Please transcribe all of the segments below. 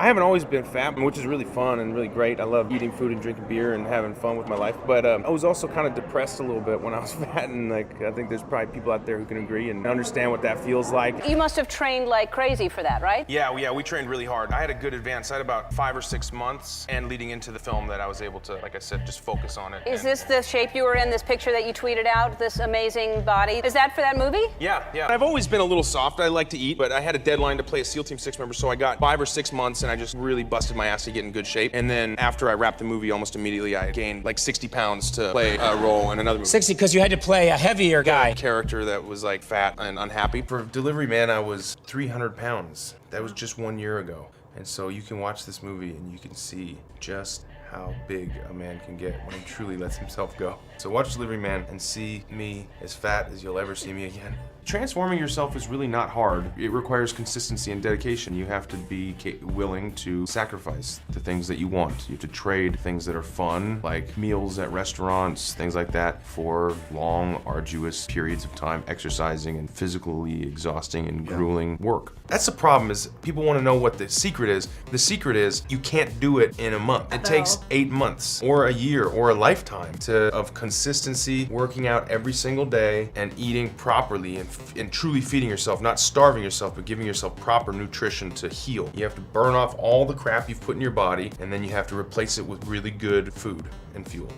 I haven't always been fat, which is really fun and really great. I love eating food and drinking beer and having fun with my life. But I was also kind of depressed a little bit when I was fat, and like I think there's probably people out there who can agree and understand what that feels like. You must have trained like crazy for that, right? Yeah, we trained really hard. I had a good advance. I had about 5 or 6 months, and leading into the film that I was able to, like I said, just focus on it. Is this the shape you were in, this picture that you tweeted out, this amazing body? Is that for that movie? Yeah. I've always been a little soft. I like to eat, but I had a deadline to play a SEAL Team 6 member, so I got 5 or 6 months, and I just really busted my ass to get in good shape. And then after I wrapped the movie, almost immediately, I gained like 60 pounds to play a role in another movie. 60 because you had to play a heavier guy. A character that was like fat and unhappy. For Delivery Man, I was 300 pounds. That was just 1 year ago. And so you can watch this movie and you can see just how big a man can get when he truly lets himself go. So watch Delivery Man and see me as fat as you'll ever see me again. Transforming yourself is really not hard. It requires consistency and dedication. You have to be willing to sacrifice the things that you want. You have to trade things that are fun, like meals at restaurants, things like that, for long, arduous periods of time, exercising and physically exhausting and grueling work. That's the problem, is people want to know what the secret is. The secret is you can't do it in a month. It takes 8 months or a year or a lifetime of consistency, working out every single day and eating properly and truly feeding yourself, not starving yourself, but giving yourself proper nutrition to heal. You have to burn off all the crap you've put in your body, and then you have to replace it with really good food and fuel.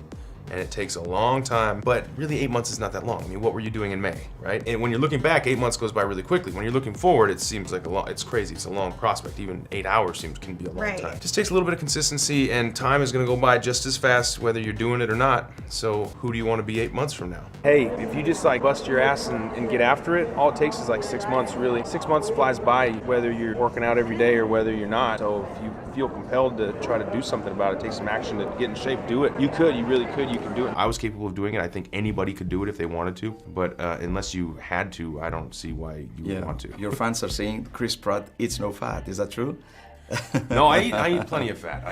And it takes a long time, but really 8 months is not that long. I mean, what were you doing in May, right? And when you're looking back, 8 months goes by really quickly. When you're looking forward, it seems like it's crazy. It's a long prospect. Even 8 hours can be a long time. It just takes a little bit of consistency, and time is gonna go by just as fast whether you're doing it or not. So who do you wanna be 8 months from now? Hey, if you just like bust your ass and get after it, all it takes is like 6 months, really. 6 months flies by whether you're working out every day or whether you're not. So if you feel compelled to try to do something about it, take some action to get in shape, do it. You really could, you can do it. I was capable of doing it. I think anybody could do it if they wanted to, but unless you had to, I don't see why you would want to. Your fans are saying Chris Pratt eats no fat. Is that true? No, I eat plenty of fat.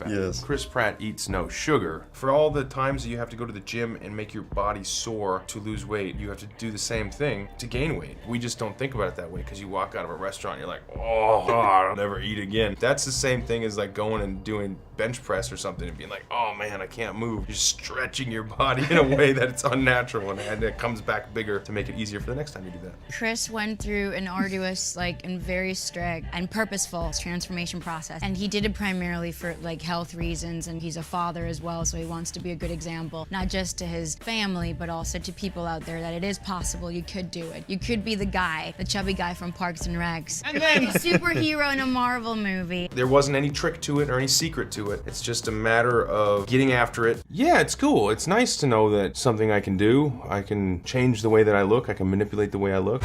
Yes. Chris Pratt eats no sugar. For all the times that you have to go to the gym and make your body sore to lose weight, you have to do the same thing to gain weight. We just don't think about it that way, because you walk out of a restaurant and you're like, oh, I'll never eat again. That's the same thing as like going and doing bench press or something and being like, oh man, I can't move. You're stretching your body in a way that it's unnatural, and it comes back bigger to make it easier for the next time you do that. Chris went through an arduous, and very strict and purposeful transformation process, and he did it primarily for health reasons, and he's a father as well, so he wants to be a good example, not just to his family, but also to people out there, that it is possible. You could do it. You could be the guy, the chubby guy from Parks and Recs, and then a superhero in a Marvel movie. There wasn't any trick to it or any secret to it. It's just a matter of getting after it. Yeah, it's cool. It's nice to know that something I can do. I can change the way that I look. I can manipulate the way I look.